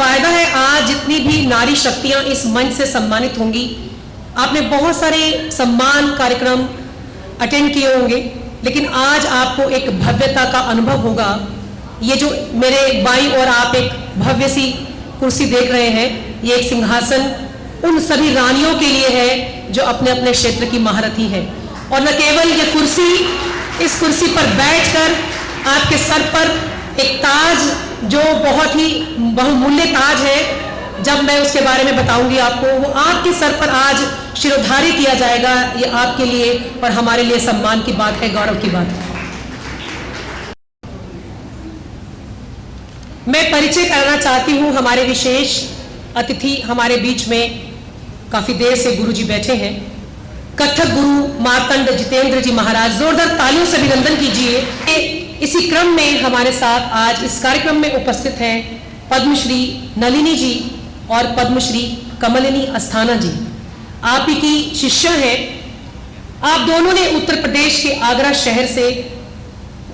वायदा है आज जितनी भी नारी शक्तियां इस मंच से सम्मानित होंगी, आपने बहुत सारे सम्मान कार्यक्रम अटेंड किए होंगे, लेकिन आज आपको एक भव्यता का अनुभव होगा। ये जो मेरे बाईं ओर आप एक भव्य सी कुर्सी देख रहे हैं, ये एक सिंहासन उन सभी रानियों के लिए है जो अपने अपने क्षेत्र की महारथी है। और न केवल ये कुर्सी, इस कुर्सी पर बैठकर आपके सर पर एक ताज जो बहुत ही बहुमूल्य ताज है, जब मैं उसके बारे में बताऊंगी आपको, वो आपके सर पर आज शिरोधार्य किया जाएगा। ये आपके लिए और हमारे लिए सम्मान की बात है, गौरव की बात है। मैं परिचय कराना चाहती हूं हमारे विशेष अतिथि। हमारे बीच में काफी देर से गुरु जी बैठे हैं, कथक गुरु मार्तंड जितेंद्र जी महाराज। जोरदार तालियों से अभिनंदन कीजिए। इसी क्रम में हमारे साथ आज इस कार्यक्रम में उपस्थित हैं पद्मश्री नलिनी जी और पद्मश्री कमलिनी अस्थाना जी। आप ही की शिष्या हैं। आप दोनों ने उत्तर प्रदेश के आगरा शहर से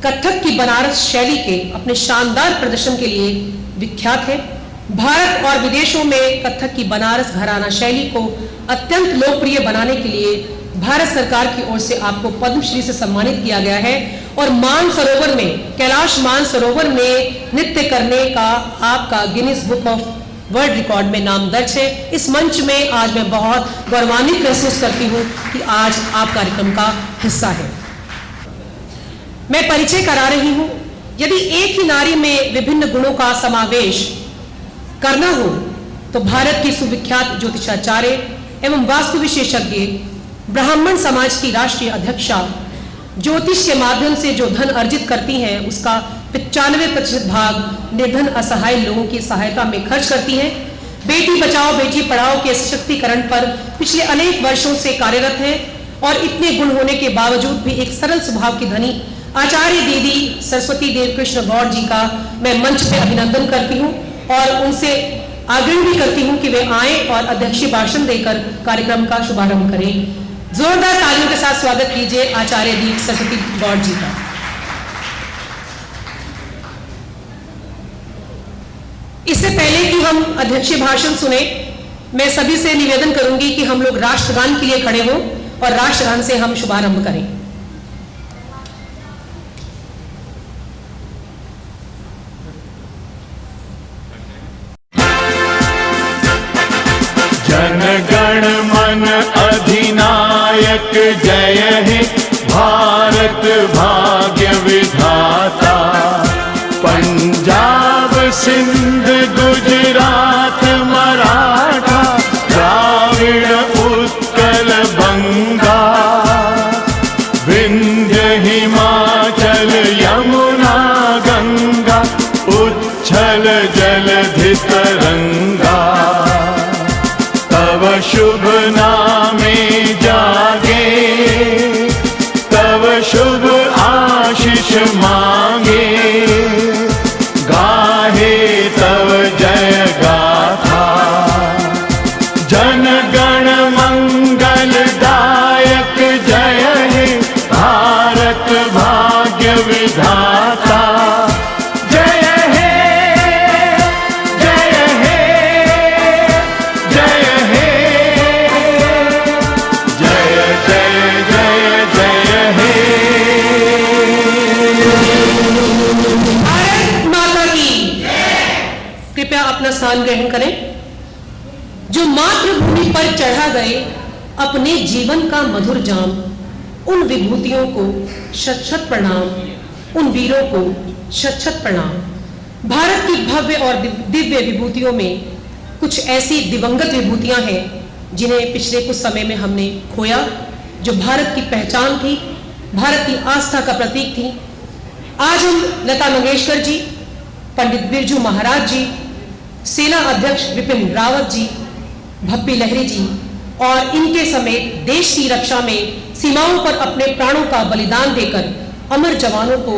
कथक की बनारस शैली के अपने शानदार प्रदर्शन के लिए विख्यात है। भारत और विदेशों में कथक की बनारस घराना शैली को अत्यंत लोकप्रिय बनाने के लिए भारत सरकार की ओर से आपको पद्मश्री से सम्मानित किया गया है और मानसरोवर में, कैलाश मानसरोवर में नृत्य करने का आपका Guinness book of world record में नाम दर्ज है। इस मंच में आज मैं बहुत गौरवान्वित महसूस करती हूँ कि आज आप कार्यक्रम का हिस्सा है। मैं परिचय करा रही हूँ। यदि एक ही नारी में विभिन्न गुणों का समावेश करना हो तो भारत की सुविख्यात ज्योतिषाचार्य एवं वास्तु विशेषज्ञ, ब्राह्मण समाज की राष्ट्रीय अध्यक्षा, ज्योतिष के माध्यम से जो धन अर्जित करती हैं उसका 95% भाग निर्धन असहाय लोगों की सहायता में खर्च करती हैं। बेटी बचाओ बेटी पढ़ाओ के सशक्तिकरण पर पिछले अनेक वर्षों से कार्यरत हैं और इतने गुण होने के बावजूद भी एक सरल स्वभाव की धनी आचार्य दीदी सरस्वती देव कृष्ण गौड़ जी का मैं मंच पे अभिनंदन करती हूँ और उनसे आग्रह भी करती हूँ कि वे आए और अध्यक्षीय भाषण देकर कार्यक्रम का शुभारंभ करें। जोरदार तालियों के साथ स्वागत कीजिए आचार्य दीप सरस्वती गौड़ जी का। इससे पहले कि हम अध्यक्षीय भाषण सुने, मैं सभी से निवेदन करूंगी कि हम लोग राष्ट्रगान के लिए खड़े हों और राष्ट्रगान से हम शुभारंभ करें। जन गण मन अधिनायक जय हे भारत भाग्य विधाता। पंजाब सिंध गुजरात मराठा द्राविड़ उत्कल बंगा। विंध्य हिमाचल यमुना गंगा उच्छल जलधि तरंगा। तव शुभ नामे जागे तव शुभ आशीष मांगे। गाहे तव जय गाथा जन गण मंगल दायक जय हे भारत भाग्य विधाता। स्थान ग्रहण करें। जो मातृभूमि पर चढ़ा गए अपने जीवन का मधुर जाम, उन विभूतियों को शत शत प्रणाम, उन वीरों को शत शत प्रणाम। भारत की भव्य और दिव्य विभूतियों में कुछ ऐसी दिवंगत विभूतियां हैं जिन्हें पिछले कुछ समय में हमने खोया, जो भारत की पहचान थी, भारत की आस्था का प्रतीक थी। आज हम लता मंगेशकर जी, पंडित बिरजू महाराज जी, सेना अध्यक्ष विपिन रावत जी, भप्पी लहरी जी और इनके समेत देश की रक्षा में सीमाओं पर अपने प्राणों का बलिदान देकर अमर जवानों को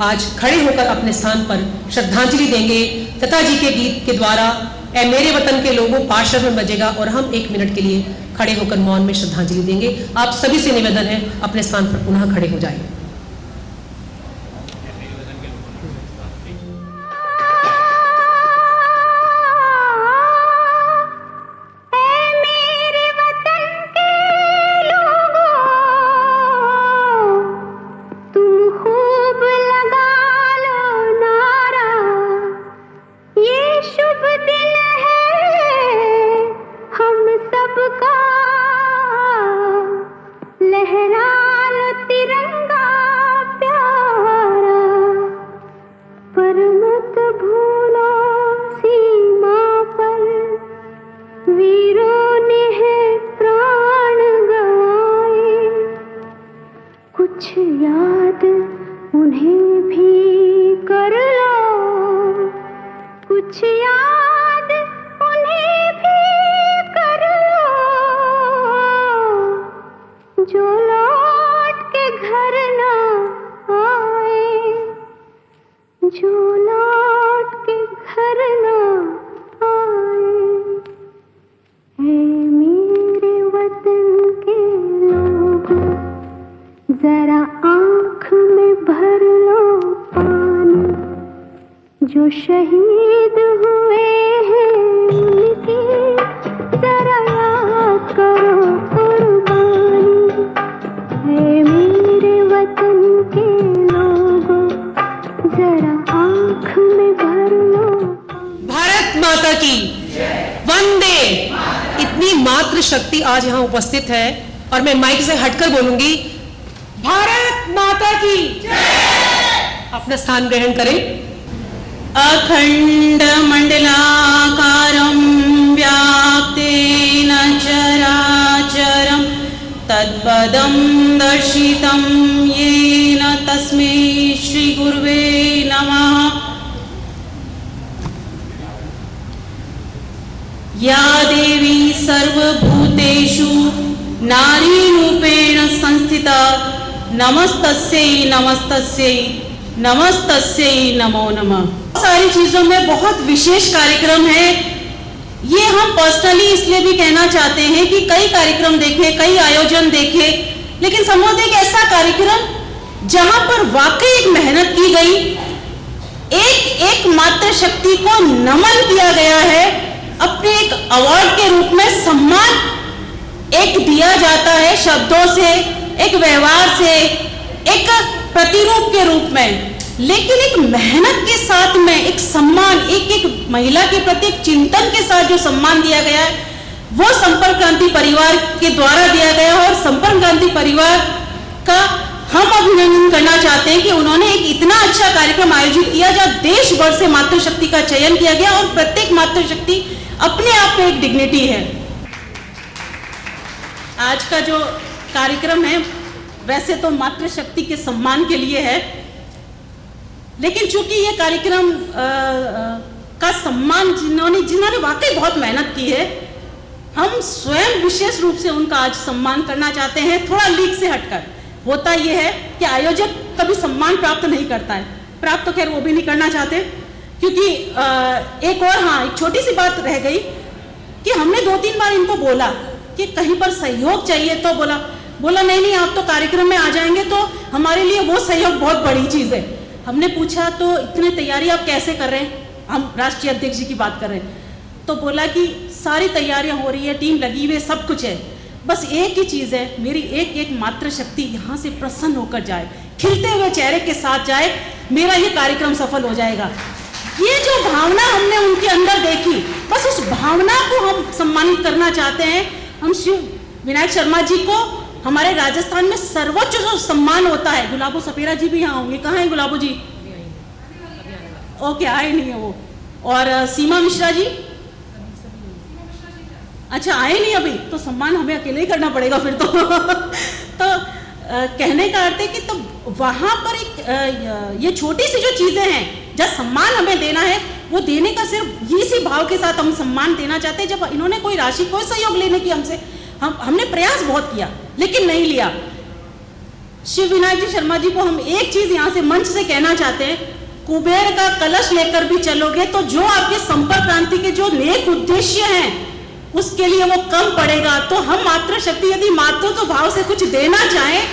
आज खड़े होकर अपने स्थान पर श्रद्धांजलि देंगे। लता जी के गीत के द्वारा ए मेरे वतन के लोगों पाशर में बजेगा और हम 1 मिनट के लिए खड़े होकर मौन में श्रद्धांजलि देंगे। आप सभी से निवेदन है अपने स्थान पर पुनः खड़े हो जाएं। कुछ याद उन्हें भी कर लो, कुछ याद उन्हें भी कर लो, जो लौट के घर ना आए, जो लौट के घर ना आए। है मेरे वतन के लोगों, जरा आँख में भर लो पानी, जो शहीद हुए हैं उनकी जरा याद करो कुर्बानी। है मेरे वतन के लोगों, जरा आँख में भर लो। भारत माता की वंदे। इतनी मातृ शक्ति आज यहाँ उपस्थित है और मैं माइक से हटकर बोलूंगी, भारत माता की अपना स्थान ग्रहण करें। अखंड मंडलाकारं व्याप्तेन चराचरं तत्पदं दर्शितं येन तस्मै श्री गुरुवे नमः। या देवी सर्वभूतेषु नारीरूपेण संस्थिता नमस्तस्यै नमस्तस्यै नमस्तस्यै नमो नमः। सारी चीजों में बहुत विशेष कार्यक्रम है। ये हम पर्सनली इसलिए भी कहना चाहते हैं कि कई कार्यक्रम देखे, कई आयोजन देखे, लेकिन समोदय एक ऐसा कार्यक्रम जहां पर वाकई एक मेहनत की गई, एक मात्र शक्ति को नमन किया गया है, अपने एक अवार्ड के रूप में सम्मान एक दिया जाता है, शब्दों से, एक व्यवहार से, एक प्रतिरूप के रूप में, लेकिन एक मेहनत के साथ में एक सम्मान, एक महिला के प्रति एक चिंतन के साथ जो सम्मान दिया गया है वो संपर्क क्रांति परिवार के द्वारा दिया गया है। और संपर्क क्रांति परिवार का हम अभिनंदन करना चाहते हैं कि उन्होंने एक इतना अच्छा कार्यक्रम आयोजित किया जहाँ देश भर से मातृशक्ति का चयन किया गया और प्रत्येक मातृशक्ति अपने आप में एक डिग्निटी है। आज का जो कार्यक्रम है वैसे तो मातृशक्ति के सम्मान के लिए है, लेकिन चूंकि ये कार्यक्रम का सम्मान जिन्होंने वाकई बहुत मेहनत की है, हम स्वयं विशेष रूप से उनका आज सम्मान करना चाहते हैं। थोड़ा लीक से हटकर होता ये है कि आयोजक कभी सम्मान प्राप्त नहीं करता है, प्राप्त तो खैर वो भी नहीं करना चाहते, क्योंकि एक छोटी सी बात रह गई कि हमने 2-3 बार इनको बोला कि कहीं पर सहयोग चाहिए, तो बोला नहीं आप तो कार्यक्रम में आ जाएंगे तो हमारे लिए वो सहयोग बहुत बड़ी चीज़ है। हमने पूछा तो इतनी तैयारी आप कैसे कर रहे हैं, हम राष्ट्रीय अध्यक्ष जी की बात कर रहे हैं, तो बोला कि सारी तैयारियां हो रही है, टीम लगी हुई है, सब कुछ है, बस एक ही चीज़ है, मेरी एक मातृशक्ति यहाँ से प्रसन्न होकर जाए, खिलते हुए चेहरे के साथ जाए, मेरा ये कार्यक्रम सफल हो जाएगा। ये जो भावना हमने उनके अंदर देखी, बस उस भावना को हम सम्मानित करना चाहते हैं। हम श्री विनायक शर्मा जी को, हमारे राजस्थान में सर्वोच्च जो सम्मान होता है, गुलाबो सपेरा जी भी यहाँ होंगे, कहाँ हैं गुलाबो जी? ओके, आए नहीं है वो। और सीमा मिश्रा जी, अच्छा आए नहीं अभी, तो सम्मान हमें अकेले ही करना पड़ेगा फिर तो। तो कहने का अर्थ है कि तो वहाँ पर एक ये छोटी सी जो चीज़ें हैं जब सम्मान हमें देना है, वो देने का सिर्फ इसी भाव के साथ हम सम्मान देना चाहते हैं। जब इन्होंने कोई राशि, कोई सहयोग लेने की हमसे, हमने प्रयास बहुत किया लेकिन नहीं लिया। शिव विनायक जी शर्मा जी को हम एक चीज यहाँ से मंच से कहना चाहते हैं, कुबेर का कलश लेकर भी चलोगे तो जो आपके संपर्क क्रांति के जो नेक उद्देश्य हैं उसके लिए वो कम पड़ेगा। तो हम मातृशक्ति यदि मातृत्व भाव से कुछ देना चाहें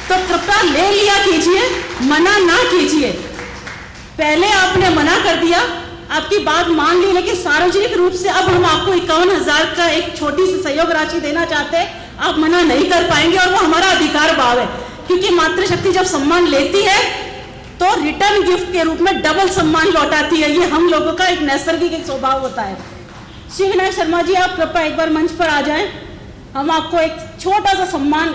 तो कृपया ले लिया कीजिए, मना ना कीजिए। पहले आपने मना कर दिया, आपकी बात मान ली, लेकिन सार्वजनिक रूप से अब हम आपको 51,000 का एक छोटी सी सहयोग राशि देना चाहते हैं, आप मना नहीं कर पाएंगे और वो हमारा अधिकार भाव है, क्योंकि मातृशक्ति जब सम्मान लेती है तो रिटर्न गिफ्ट के रूप में डबल सम्मान लौटाती है। ये हम लोगों का एक नैसर्गिक एक स्वभाव होता है। श्री विनायक शर्मा जी, आप कृपया एक बार मंच पर आ जाएं, हम आपको एक छोटा सा सम्मान,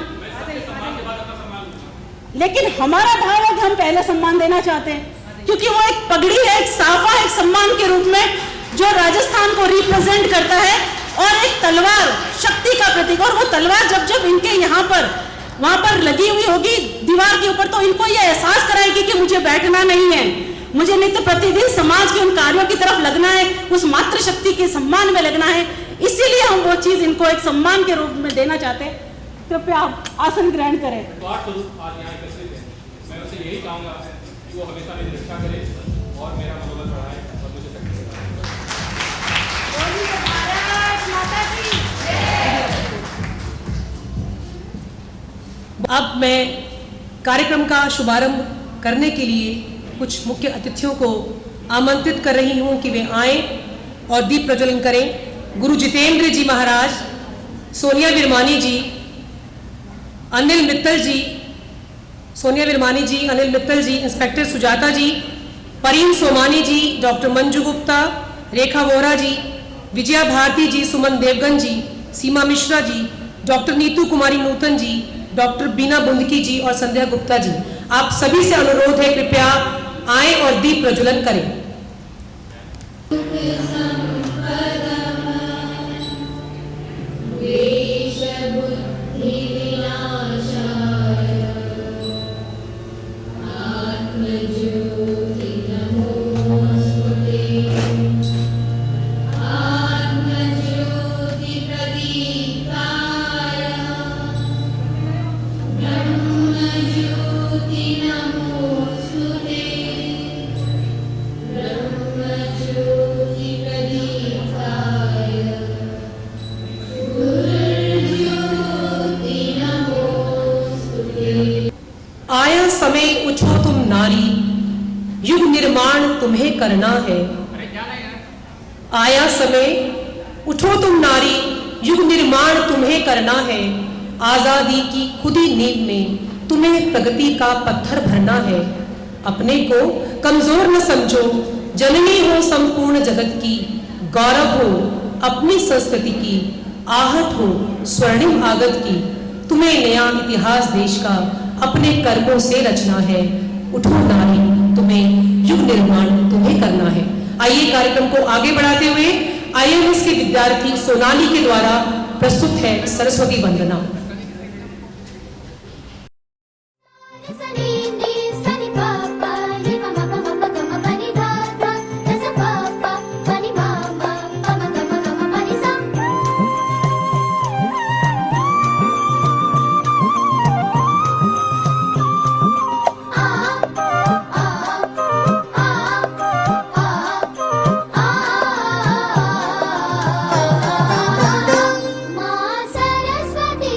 लेकिन हमारा भाव है कि हम पहले सम्मान देना चाहते हैं, क्योंकि वो एक पगड़ी है, एक साफा है, एक सम्मान के रूप में जो राजस्थान को रिप्रेजेंट करता है, और एक तलवार शक्ति का प्रतीक। और वो तलवार जब जब इनके यहाँ पर वहां पर लगी हुई होगी दीवार के ऊपर, तो इनको ये एहसास कराएगी कि मुझे बैठना नहीं है, मुझे नित्य प्रतिदिन समाज के उन कार्यों की तरफ लगना है, उस मातृशक्ति के सम्मान में लगना है। इसीलिए हम वो चीज इनको एक सम्मान के रूप में देना चाहते हैं। कृपया आप आसन ग्रहण करें। स्वरूप आज यहाँ एकत्रित है, मैं उसे यही चाहूँगा कि वो हमेशा मेरी रक्षा करे और मेरा मनोबल बढ़ाए और मुझे शक्ति प्रदान। अब मैं कार्यक्रम का शुभारंभ करने के लिए कुछ मुख्य अतिथियों को आमंत्रित कर रही हूं कि वे आएं और दीप प्रज्वलन करें। गुरु जितेंद्र जी महाराज, सोनिया विरमानी जी, अनिल मित्तल जी, सोनिया विरमानी जी, अनिल मित्तल जी, इंस्पेक्टर सुजाता जी, परीन सोमानी जी, डॉक्टर मंजू गुप्ता, रेखा वोरा जी, विजया भारती जी, सुमन देवगन जी, सीमा मिश्रा जी, डॉक्टर नीतू कुमारी नूतन जी, डॉक्टर बीना बुंदकी जी और संध्या गुप्ता जी। आप सभी से अनुरोध है, कृपया आएं और दीप प्रज्वलन करें। आया समय उठो तुम नारी, युग निर्माण तुम्हें करना है। आया समय उठो तुम नारी, युग निर्माण तुम्हें करना है। आजादी की खुदी नींव में तुम्हें प्रगति का पत्थर भरना है। अपने को कमजोर न समझो, जननी हो संपूर्ण जगत की। गौरव हो अपनी संस्कृति की, आहट हो स्वर्णिम आगत की। तुम्हें नया इतिहास देश का अपने कर्मों से रचना है। उठो नारी, तुम्हें युग निर्माण तुम्हें करना है। आइए कार्यक्रम को आगे बढ़ाते हुए IMS के विद्यार्थी सोनाली के द्वारा प्रस्तुत है सरस्वती वंदना। माँ सरस्वती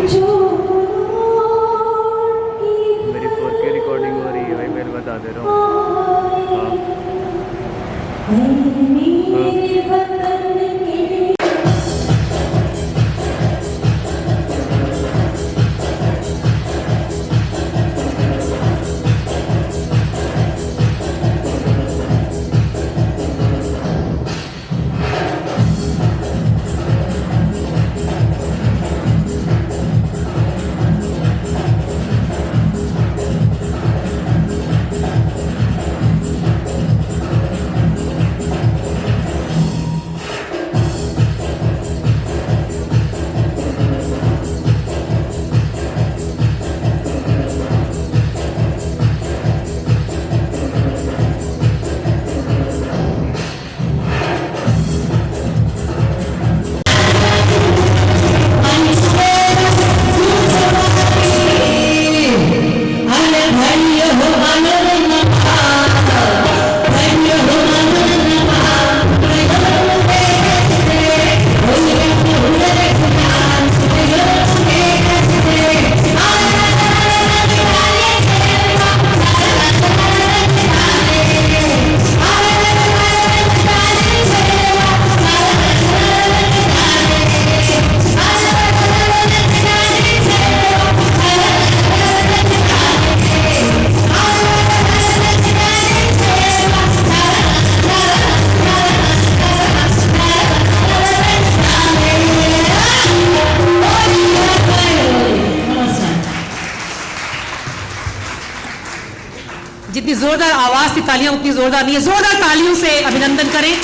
मेरी 4K रिकॉर्डिंग हो रही है भाई, मैं बता दे रहा हूँ। जितनी जोरदार आवाज थी तालियां उतनी जोरदार नहीं है, जोरदार तालियों से अभिनंदन करें।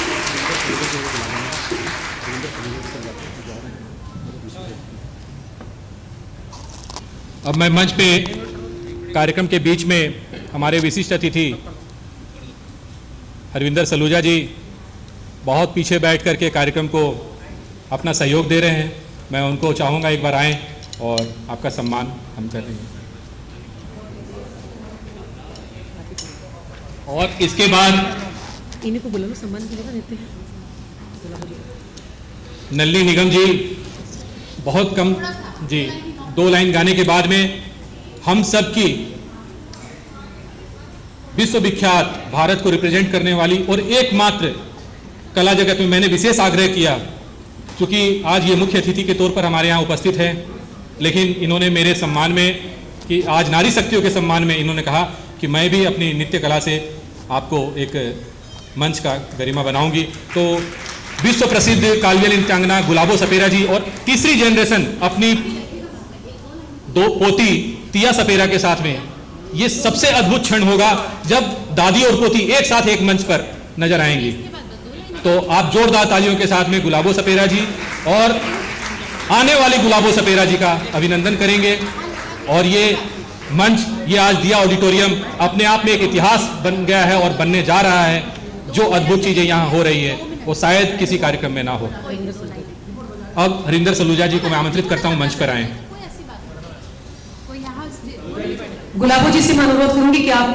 अब मैं मंच पे कार्यक्रम के बीच में हमारे विशिष्ट अतिथि हरविंदर सलूजा जी बहुत पीछे बैठ करके कार्यक्रम को अपना सहयोग दे रहे हैं। मैं उनको चाहूँगा एक बार आएँ और आपका सम्मान हम कर देंगे। और इसके बाद इन्हीं को बुला लो, सम्मान की जगह देते हैं। नलिनी निगम जी बहुत कम जी 2 लाइन गाने के बाद में हम सब की विश्वविख्यात भारत को रिप्रेजेंट करने वाली और एकमात्र कला जगत में मैंने विशेष आग्रह किया, क्योंकि आज ये मुख्य अतिथि के तौर पर हमारे यहाँ उपस्थित है, लेकिन इन्होंने मेरे सम्मान में कि आज नारी शक्तियों के सम्मान में इन्होंने कहा कि मैं भी अपनी नृत्य कला से आपको एक मंच का गरिमा बनाऊंगी। तो विश्व प्रसिद्ध कालवेल नृत्यांगना गुलाबो सपेरा जी और तीसरी जनरेशन अपनी 2 पोती तिया सपेरा के साथ में, ये सबसे अद्भुत क्षण होगा जब दादी और पोती एक साथ एक मंच पर नजर आएंगी। तो आप जोरदार तालियों के साथ में गुलाबो सपेरा जी और आने वाले गुलाबो सपेरा जी का अभिनंदन करेंगे। और ये मंच, ये आज दिया ऑडिटोरियम अपने आप में एक इतिहास बन गया है और बनने जा रहा है। जो अद्भुत चीजें यहाँ हो रही है वो शायद किसी कार्यक्रम में ना हो। अब हरिंदर सलूजा जी को मैं आमंत्रित करता हूँ मंच पर आए। गुलाबो जी से मैं अनुरोध करूंगी कि आप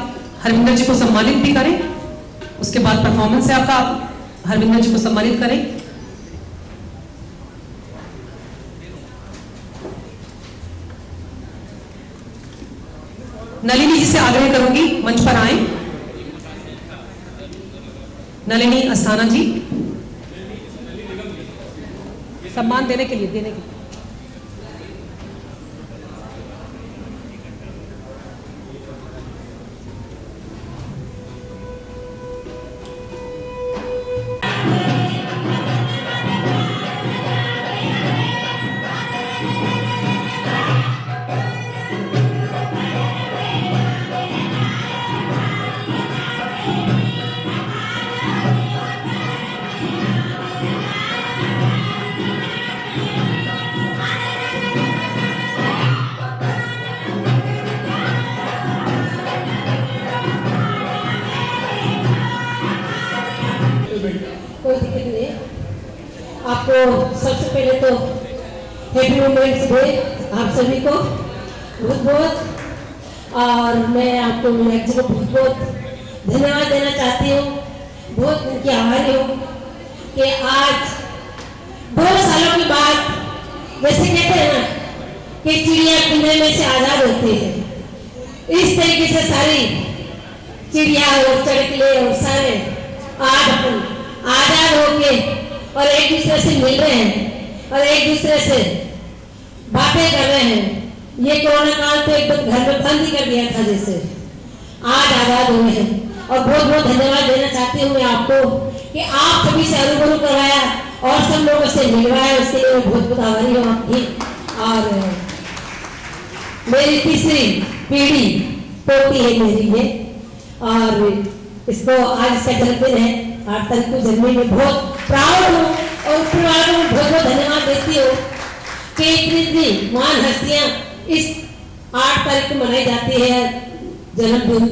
हरविंदर जी को सम्मानित भी करें, उसके बाद परफॉर्मेंस है आपका, आप हरविंदर जी को सम्मानित करें। नलिनी जी से आग्रह करूंगी मंच पर आए। नलिनी अस्थाना जी सम्मान देने के लिए कोई दिक्कत नहीं। आपको सबसे पहले तो हैप्पी वुमेन्स डे आप सभी को बहुत बहुत, और मैं आपको मैगजी को बहुत बहुत धन्यवाद देना चाहती हूँ। बहुत उनकी आभारी हूँ कि आज 2 सालों के बाद, वैसे कहते हैं ना कि चिड़िया पिंजरे में से आजाद होती है, इस तरीके से सारी चिड़िया और चड़कले और सारे आज अपन आजाद होके और एक दूसरे से मिल रहे हैं और एक दूसरे से बातें कर रहे हैं। ये कोरोना काल तो एकदम घर में बंद ही कर दिया था, जैसे आज आजाद हुए हैं। और बहुत बहुत धन्यवाद देना चाहती हूँ मैं आपको कि आप सभी से रूबरू करवाया और सब लोगों से मिलवाया, उसके लिए मैं बहुत बहुत आभारी हूँ आपकी। और मेरी तीसरी पीढ़ी पोती है मेरी ये, और इसको आज इसका जन्मदिन है, 8 तारीख को जन्मी में बहुत प्राउड हूँ और परिवार को बहुत बहुत धन्यवाद देती हूँ कि इतनी महान हस्तियाँ इस 8 तारीख को मनाई जाती है जन्मदिन।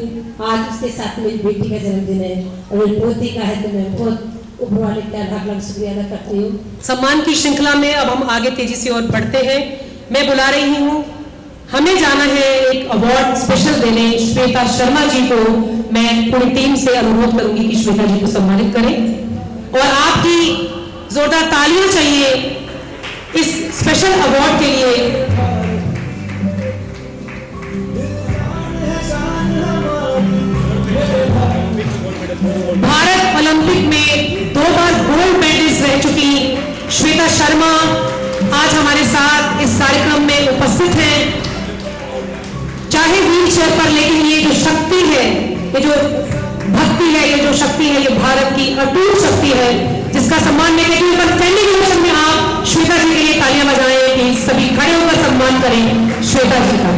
आज उसके साथ मेरी बेटी का जन्मदिन है और मेरी पोती का है, तो मैं बहुत ऊपर वाले का लाख शुक्रिया अदा करती हूँ। सम्मान की श्रृंखला में अब हम आगे तेजी से और बढ़ते हैं। मैं बुला रही हूँ, हमें जाना है एक अवार्ड स्पेशल देने श्वेता शर्मा जी को। मैं पूरी टीम से अनुरोध करूंगी कि श्वेता जी को सम्मानित करें और आपकी जोरदार तालियां चाहिए इस स्पेशल अवार्ड के लिए। भारत ओलंपिक में 2 बार गोल्ड मेडलिस्ट रह चुकी श्वेता शर्मा आज हमारे साथ इस कार्यक्रम में उपस्थित हैं। चाहे व्हील चेयर पर, लेकिन ये जो शक्ति है, ये जो भक्ति है, ये जो शक्ति है, ये भारत की अटूट शक्ति है जिसका सम्मान मैं कहती हूँ। स्टैंडिंग ओवेशन में आप श्वेता जी के लिए तालियां बजाएं कि सभी खड़े होकर सम्मान करें श्वेता जी का।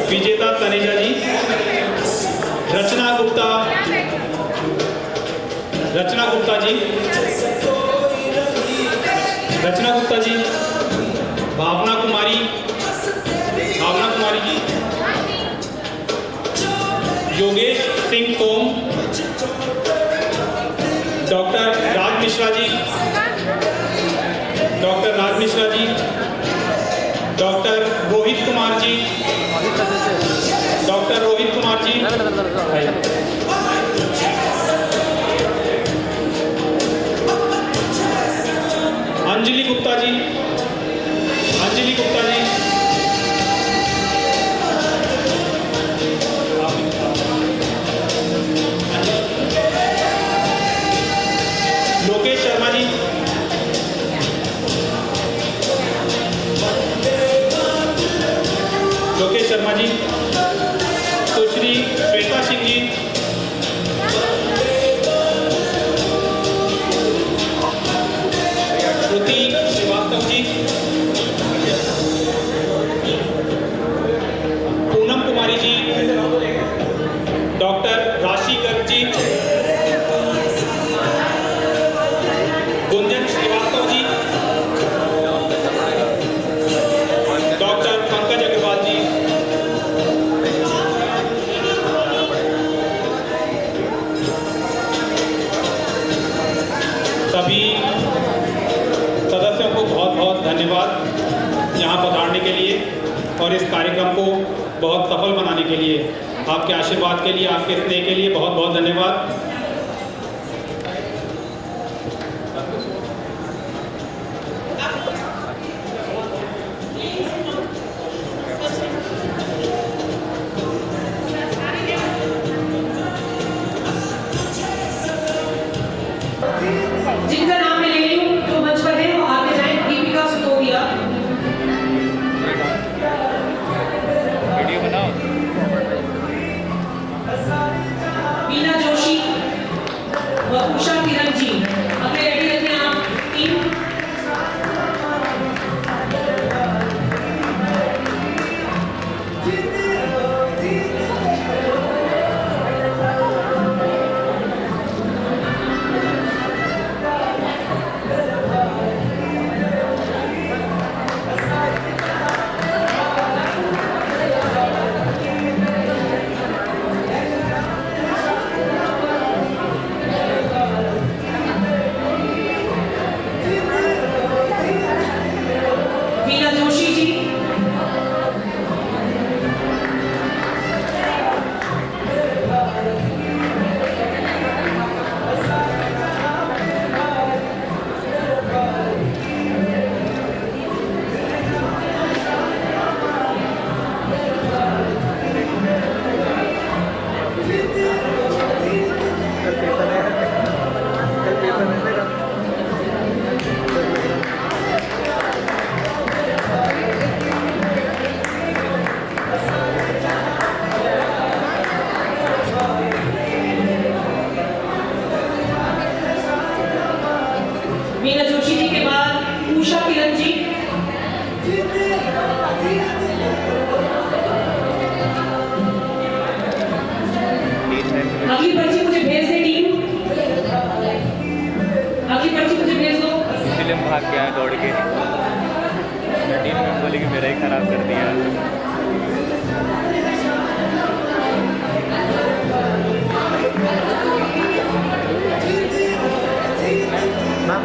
विजेता तनेजा जी, रचना गुप्ता जी, भावना कुमारी जी, योगेश सिंह तोम, डॉक्टर राज मिश्रा जी, डॉक्टर रोहित कुमार जी, अंजलि गुप्ता जी, लोकेश शर्मा जी, सुश्री श्वेता सिंह जी, श्रुति श्रीवास्तव जी, धन्यवाद यहाँ पधारने के लिए और इस कार्यक्रम को बहुत सफल बनाने के लिए, आपके आशीर्वाद के लिए, आपके स्नेह के लिए बहुत बहुत धन्यवाद। जिनका नाम मैं ले रही हूँ जो मंच पर है वो आगे जाए। दीपिका सुतोदिया, वीडियो बनाओ। मीना जोशी व उषा किरण जी अगले रेडी रखें आप टीम। मीना जोशी जी, मीना जोशी जी के बाद उषा किरण जी, अगली पर्ची मुझे भेज दे टीम, अगली पर्ची मुझे भेज दो। फिल्म भाग गया है दौड़ के, टीम में बोली कि मेरा ही खराब कर दिया। मैम